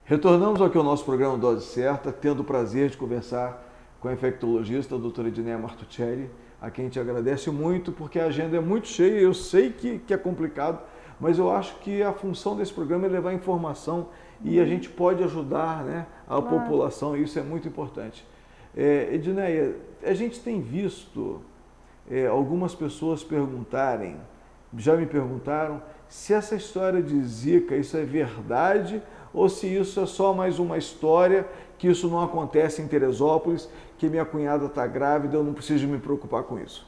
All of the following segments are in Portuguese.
Retornamos aqui ao nosso programa Dose Certa, tendo o prazer de conversar com a infectologista, a doutora Edneia Martuccelli, a quem a gente agradece muito, porque a agenda é muito cheia, eu sei que é complicado, mas eu acho que a função desse programa é levar informação e a gente pode ajudar, né, a população, e isso é muito importante. Edneia, a gente tem visto algumas pessoas perguntarem, já me perguntaram, se essa história de Zika, isso é verdade ou se isso é só mais uma história, que isso não acontece em Teresópolis, que minha cunhada está grávida, eu não preciso me preocupar com isso.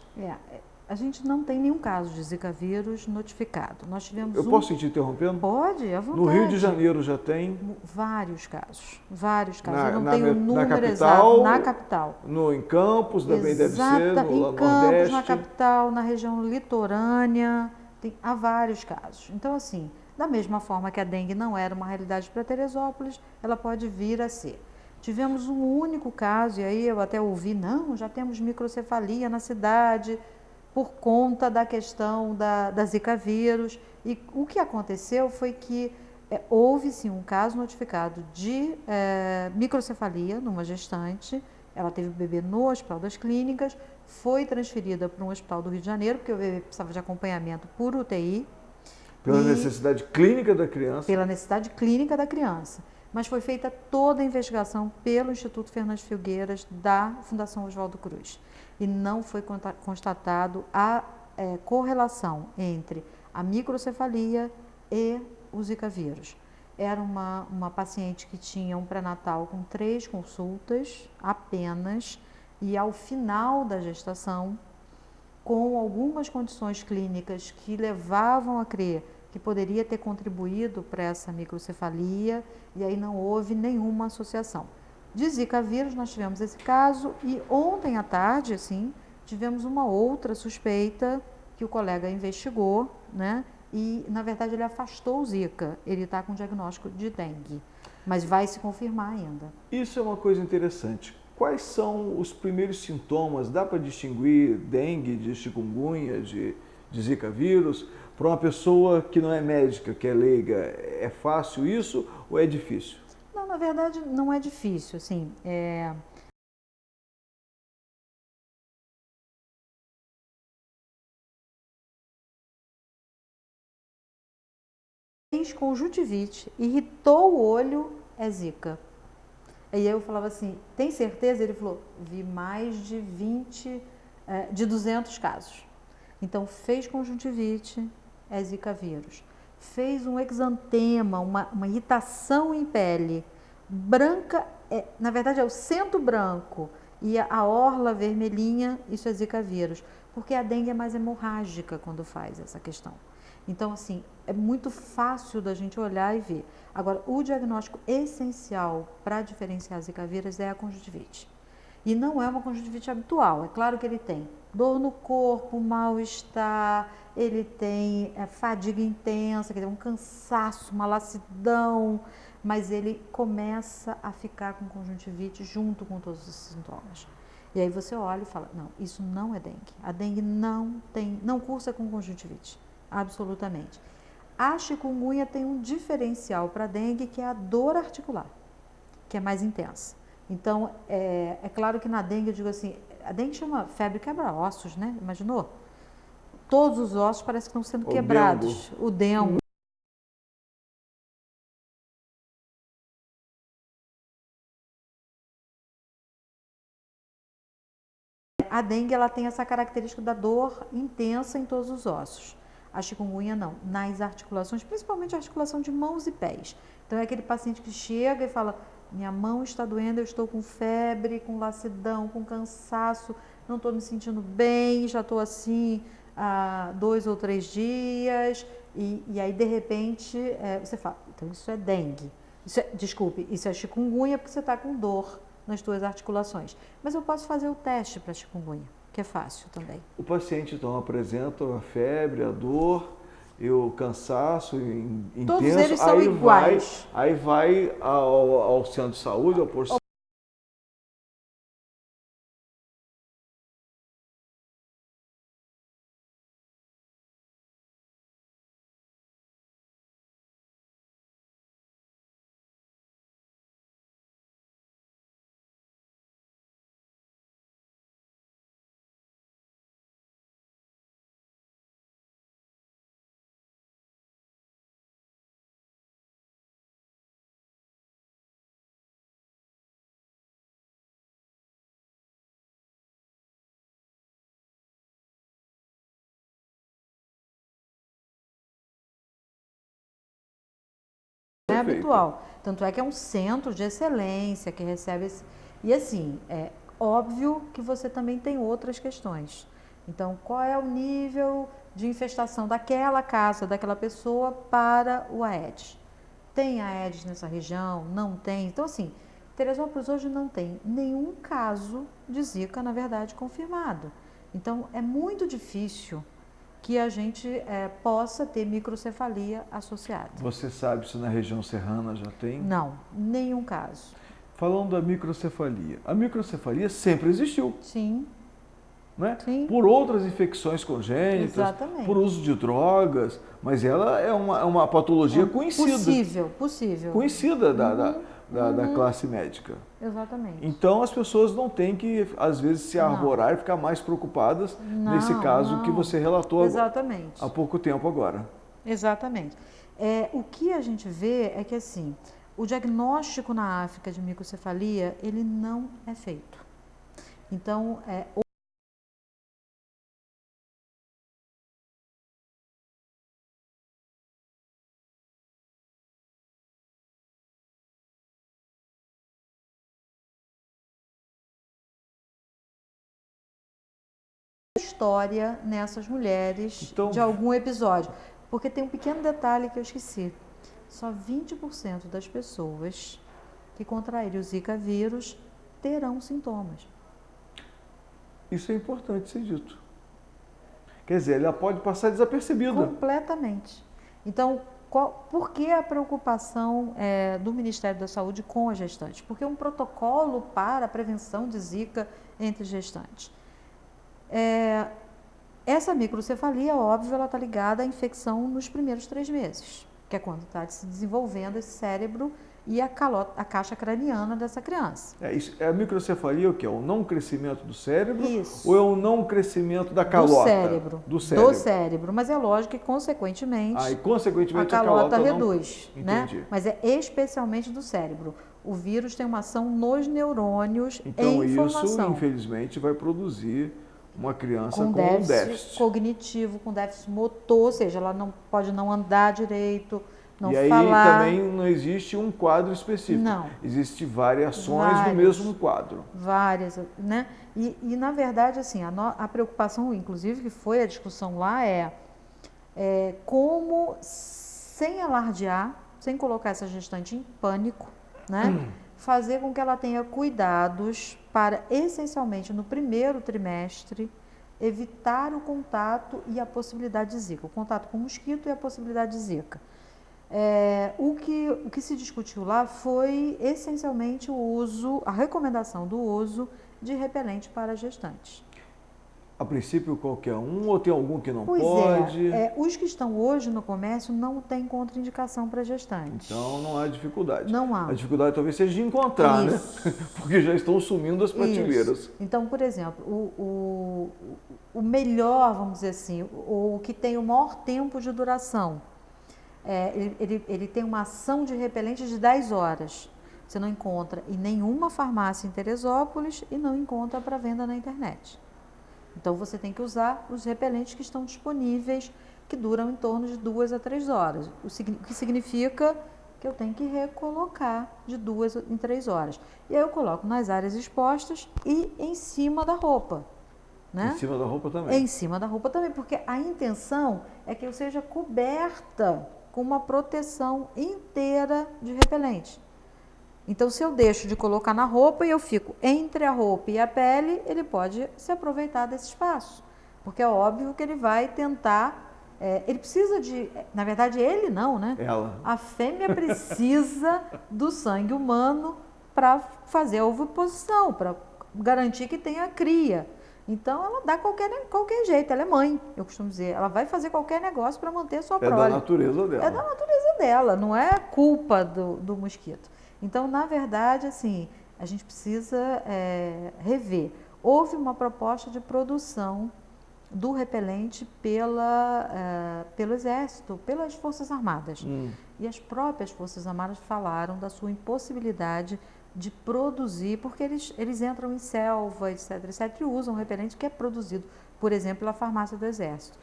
A gente não tem nenhum caso de Zika vírus notificado. Nós tivemos Eu posso te interrompendo? Pode, à vontade. No Rio de Janeiro já tem? Vários casos, vários casos. Na, Eu não na, tenho o na número capital, exato. Na capital. em Campos, também deve ser, Exata, no em Campos, na Nordeste. capital, na região litorânea, há vários casos. Então, assim, da mesma forma que a dengue não era uma realidade para Teresópolis, ela pode vir a ser. Tivemos um único caso, e aí eu até ouvi, não, já temos microcefalia na cidade, por conta da questão da Zika vírus. E o que aconteceu foi que houve sim um caso notificado de microcefalia numa gestante. Ela teve o bebê no Hospital das Clínicas, foi transferida para um hospital do Rio de Janeiro, porque o bebê precisava de acompanhamento por UTI. Pela necessidade clínica da criança. Pela necessidade clínica da criança. Mas foi feita toda a investigação pelo Instituto Fernandes Filgueiras da Fundação Oswaldo Cruz. E não foi constatado a correlação entre a microcefalia e o Zika vírus. Era uma paciente que tinha um pré-natal com 3 consultas apenas, e ao final da gestação, com algumas condições clínicas que levavam a crer que poderia ter contribuído para essa microcefalia, e aí não houve nenhuma associação. De Zika vírus nós tivemos esse caso, e ontem à tarde, assim, tivemos uma outra suspeita que o colega investigou, né? E na verdade ele afastou o Zika, ele está com diagnóstico de dengue, mas vai se confirmar ainda. Isso é uma coisa interessante. Quais são os primeiros sintomas? Dá para distinguir dengue de chikungunya, de Zika vírus? Para uma pessoa que não é médica, que é leiga, é fácil isso ou é difícil? Não, na verdade não é difícil, assim, fez conjuntivite, irritou o olho, é Zika. E aí eu falava assim, tem certeza? Ele falou, vi mais de 20, de 200 casos. Então, fez conjuntivite, é Zika vírus. Fez um exantema, uma irritação em pele, branca, na verdade é o centro branco, e a orla vermelhinha, isso é Zika vírus. Porque a dengue é mais hemorrágica quando faz essa questão. Então, assim, é muito fácil da gente olhar e ver. Agora, o diagnóstico essencial para diferenciar Zika vírus é a conjuntivite. E não é uma conjuntivite habitual. É claro que ele tem dor no corpo, mal-estar, ele tem fadiga intensa, quer dizer, um cansaço, uma lassidão, mas ele começa a ficar com conjuntivite junto com todos os sintomas. E aí você olha e fala, não, isso não é dengue. A dengue não cursa com conjuntivite, absolutamente. A chikungunya tem um diferencial para a dengue, que é a dor articular, que é mais intensa. Então, é claro que na dengue, eu digo assim, a dengue chama febre quebra-ossos, né? Imaginou? Todos os ossos parecem que estão sendo quebrados. O dengue. A dengue, ela tem essa característica da dor intensa em todos os ossos. A chikungunya não, nas articulações, principalmente a articulação de mãos e pés. Então é aquele paciente que chega e fala, minha mão está doendo, eu estou com febre, com lassidão, com cansaço, não estou me sentindo bem, já estou assim há 2 ou 3 dias, e aí de repente você fala, então isso é dengue. Desculpe, isso é chikungunya porque você está com dor nas tuas articulações. Mas eu posso fazer o teste para chikungunya, que é fácil também. O paciente então apresenta a febre, a dor, e o cansaço intenso. Todos eles são iguais. Aí vai ao centro de saúde, ao posto é feita. habitual. Tanto é que é um centro de excelência que recebe esse... E assim, é óbvio que você também tem outras questões. Então, qual é o nível de infestação daquela casa, daquela pessoa para o Aedes? Tem Aedes nessa região? Não tem? Então, assim, Teresópolis hoje não tem nenhum caso de Zika, na verdade, confirmado. Então, é muito difícil que a gente possa ter microcefalia associada. Você sabe se na região serrana já tem? Não, nenhum caso. Falando da microcefalia, a microcefalia sempre existiu, Sim, né? sim. Por outras infecções congênitas, Exatamente. por uso de drogas, mas ela é uma patologia conhecida. Possível. Conhecida da classe médica. Exatamente. Então as pessoas não têm que, às vezes, se arvorar e ficar mais preocupadas nesse caso que você relatou Exatamente. há pouco tempo agora. Exatamente. O que a gente vê é que assim, o diagnóstico na África de microcefalia, ele não é feito. Então, história nessas mulheres Então, de algum episódio. Porque tem um pequeno detalhe que eu esqueci. Só 20% das pessoas que contraírem o Zika vírus terão sintomas. isso é importante ser dito. Quer dizer, ela pode passar desapercebida. Completamente. Então, por que a preocupação do Ministério da Saúde com as gestantes? Porque é um protocolo para a prevenção de Zika entre gestantes. Essa microcefalia, óbvio, ela está ligada à infecção nos primeiros 3 meses, que é quando está se desenvolvendo esse cérebro e a caixa craniana dessa criança. A microcefalia é o quê? É o não crescimento do cérebro? Isso. Ou é o não crescimento da calota? Do cérebro. Mas é lógico que, consequentemente, e consequentemente a calota não... reduz. Entendi. Né? Mas é especialmente do cérebro. O vírus tem uma ação nos neurônios então, em formação. Isso, infelizmente, vai produzir uma criança com déficit cognitivo, com déficit motor, ou seja, ela não pode não andar direito, não falar. E aí também não existe um quadro específico. Não. Existem variações do mesmo quadro. Várias, né? E na verdade, assim, a preocupação, inclusive, que foi a discussão lá é como, sem alardear, sem colocar essa gestante em pânico, né? Fazer com que ela tenha cuidados para, essencialmente, no primeiro trimestre, evitar o contato e a possibilidade de Zika. O contato com o mosquito e a possibilidade de Zika. O que se discutiu lá foi, essencialmente, a recomendação do uso de repelente para gestantes. A princípio, qualquer um, ou tem algum que não pode? Os que estão hoje no comércio não têm contraindicação para gestantes. Então não há dificuldade. Não há. A dificuldade talvez seja de encontrar, Isso. Né? Porque já estão sumindo as prateleiras. Isso. Então, por exemplo, o melhor, vamos dizer assim, o que tem o maior tempo de duração, ele tem uma ação de repelente de 10 horas. Você não encontra em nenhuma farmácia em Teresópolis e não encontra para venda na internet. Então, você tem que usar os repelentes que estão disponíveis, que duram em torno de 2 a 3 horas. O que significa que eu tenho que recolocar de 2 em 3 horas. E aí eu coloco nas áreas expostas e em cima da roupa. Né? Em cima da roupa também? Em cima da roupa também, porque a intenção é que eu seja coberta com uma proteção inteira de repelente. Então, se eu deixo de colocar na roupa e eu fico entre a roupa e a pele, ele pode se aproveitar desse espaço. Porque é óbvio que ele vai tentar... ele precisa de... Na verdade, ele não, né? Ela. A fêmea precisa do sangue humano para fazer a oviposição, para garantir que tenha cria. Então, ela dá qualquer jeito. Ela é mãe, eu costumo dizer. Ela vai fazer qualquer negócio para manter a sua prole. É da natureza dela. É da natureza dela, não é culpa do mosquito. Então, na verdade, assim, a gente precisa rever. Houve uma proposta de produção do repelente pelo Exército, pelas Forças Armadas. E as próprias Forças Armadas falaram da sua impossibilidade de produzir, porque eles entram em selva, etc, e usam repelente que é produzido, por exemplo, pela farmácia do Exército.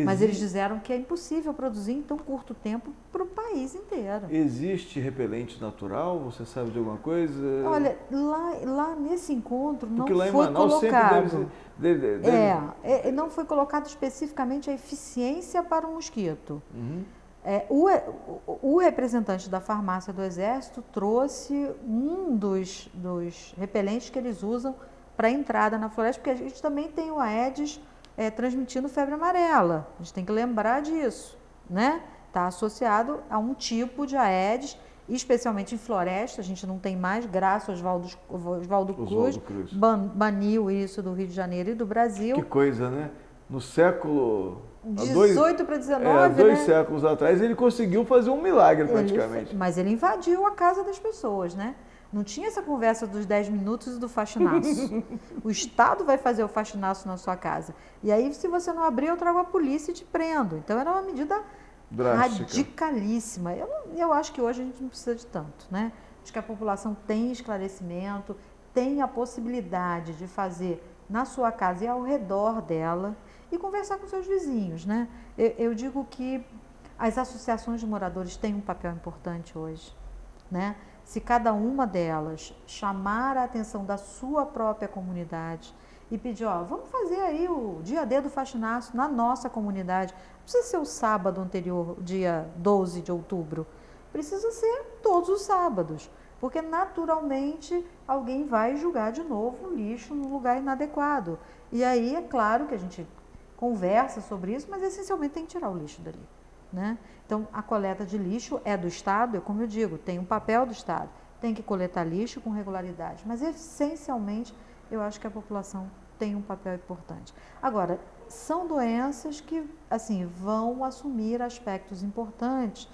Mas eles disseram que é impossível produzir em tão curto tempo para o país inteiro. Existe repelente natural? Você sabe de alguma coisa? Olha, lá nesse encontro não Porque lá em foi Manaus colocado. sempre deve... Não foi colocado especificamente a eficiência para o mosquito. Uhum. O representante da farmácia do Exército trouxe um dos repelentes que eles usam para entrada na floresta, porque a gente também tem o Aedes transmitindo febre amarela. A gente tem que lembrar disso, né? Está associado a um tipo de Aedes, especialmente em floresta. A gente não tem mais, graças ao Oswaldo Cruz, baniu isso do Rio de Janeiro e do Brasil. Que coisa, né? No século... 18 para 19, há 2 né? séculos atrás, ele conseguiu fazer um milagre praticamente. Mas ele invadiu a casa das pessoas, né? Não tinha essa conversa dos 10 minutos e do faxinaço. O Estado vai fazer o faxinaço na sua casa. E aí, se você não abrir, eu trago a polícia e te prendo. Então, era uma medida drástica, radicalíssima. Eu acho que hoje a gente não precisa de tanto, né? Acho que a população tem esclarecimento, tem a possibilidade de fazer na sua casa e ao redor dela e conversar com seus vizinhos, né? Eu digo que as associações de moradores têm um papel importante hoje, né? Se cada uma delas chamar a atenção da sua própria comunidade e pedir, vamos fazer aí o dia D do faxinaço na nossa comunidade. Não precisa ser o sábado anterior, dia 12 de outubro. Precisa ser todos os sábados, porque naturalmente alguém vai jogar de novo o lixo no lugar inadequado. E aí é claro que a gente conversa sobre isso, mas essencialmente tem que tirar o lixo dali, né? Então, a coleta de lixo é do Estado, como eu digo, tem um papel do Estado, tem que coletar lixo com regularidade, mas essencialmente eu acho que a população tem um papel importante. Agora, são doenças que, assim, vão assumir aspectos importantes,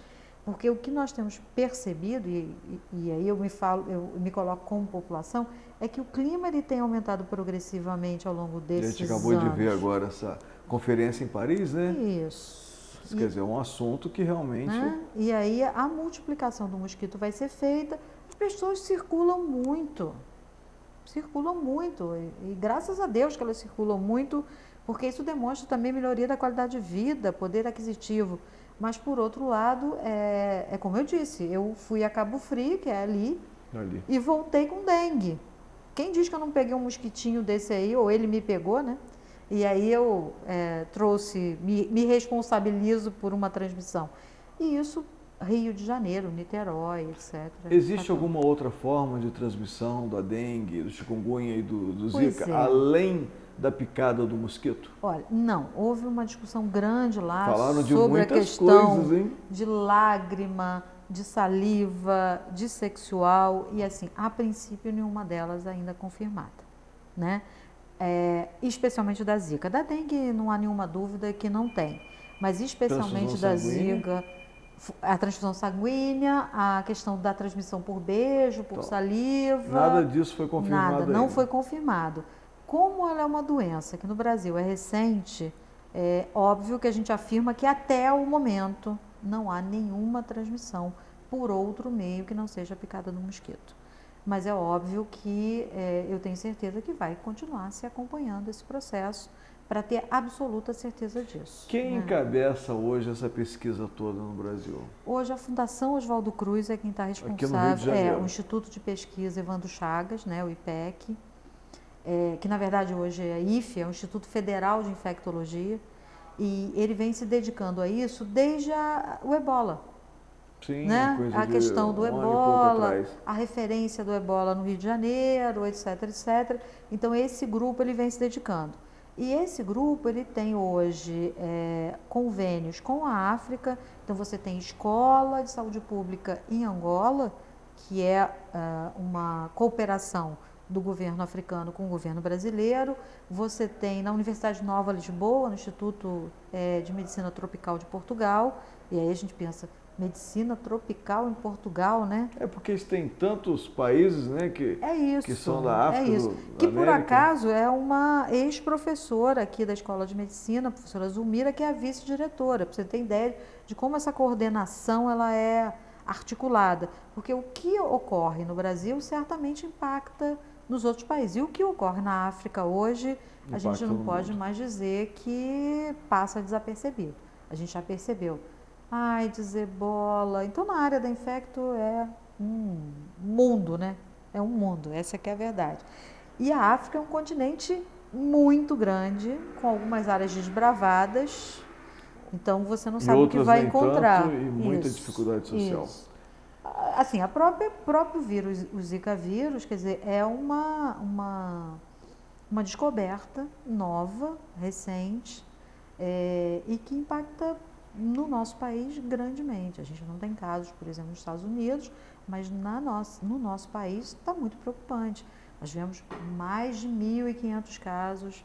porque o que nós temos percebido, e aí eu me coloco como população, é que o clima ele tem aumentado progressivamente ao longo desses anos. A gente acabou de ver agora essa conferência em Paris, né? Isso. Quer dizer, é um assunto que realmente... Né? E aí a multiplicação do mosquito vai ser feita, as pessoas circulam muito, e graças a Deus que elas circulam muito, porque isso demonstra também melhoria da qualidade de vida, poder aquisitivo. Mas, por outro lado, é como eu disse, eu fui a Cabo Frio, que é ali, e voltei com dengue. Quem diz que eu não peguei um mosquitinho desse aí, ou ele me pegou, né? E aí eu me responsabilizo por uma transmissão. E isso, Rio de Janeiro, Niterói, etc. Existe alguma outra forma de transmissão da dengue, do chikungunya e do Zika, além da picada do mosquito? Olha, não. Houve uma discussão grande lá sobre a questão de lágrima, de saliva, de sexual. E assim, a princípio, nenhuma delas ainda confirmada, né? Especialmente da Zika. Da dengue não há nenhuma dúvida que não tem, mas especialmente da Zika, a transfusão sanguínea, a questão da transmissão por beijo, por saliva. Nada disso foi confirmado ainda. Não foi confirmado. Como ela é uma doença que no Brasil é recente, é óbvio que a gente afirma que até o momento não há nenhuma transmissão por outro meio que não seja a picada do mosquito. Mas é óbvio que eu tenho certeza que vai continuar se acompanhando esse processo para ter absoluta certeza disso. Quem encabeça hoje essa pesquisa toda no Brasil? Hoje a Fundação Oswaldo Cruz é quem está responsável, o Instituto de Pesquisa Evandro Chagas, né, o IPEC, que na verdade hoje é IFE, é o Instituto Federal de Infectologia, e ele vem se dedicando a isso desde o Ebola. Sim, né? A questão do Ebola, a referência do Ebola no Rio de Janeiro, etc, etc. Então, esse grupo ele vem se dedicando. E esse grupo ele tem hoje convênios com a África. Então, você tem Escola de Saúde Pública em Angola, que é uma cooperação do governo africano com o governo brasileiro. Você tem na Universidade Nova Lisboa, no Instituto de Medicina Tropical de Portugal. E aí a gente pensa... Medicina tropical em Portugal, né? É porque tem tantos países, né, que são da África, que por acaso é uma ex-professora aqui da Escola de Medicina, a professora Zulmira, que é a vice-diretora, para você ter ideia de como essa coordenação ela é articulada. Porque o que ocorre no Brasil certamente impacta nos outros países. E o que ocorre na África hoje, a gente não pode mundo. mais dizer que passa desapercebido. A gente já percebeu. AIDS, ebola. Então, na área da infecto é um mundo, né? É um mundo, essa que é a verdade. E a África é um continente muito grande, com algumas áreas desbravadas. Então, você não E sabe o que outras vai nem encontrar. tanto, e muita Isso, dificuldade social. isso. Assim, próprio vírus, o Zika vírus, quer dizer, é uma descoberta nova, recente, e que impacta no nosso país grandemente. A gente não tem casos, por exemplo, nos Estados Unidos, mas no nosso país está muito preocupante. Nós tivemos mais de 1.500 casos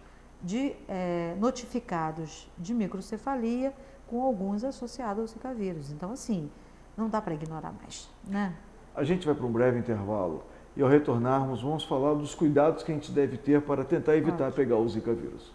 notificados de microcefalia, com alguns associados ao Zika vírus. Então, assim, não dá para ignorar mais, né? A gente vai para um breve intervalo e ao retornarmos vamos falar dos cuidados que a gente deve ter para tentar evitar pegar o Zika vírus.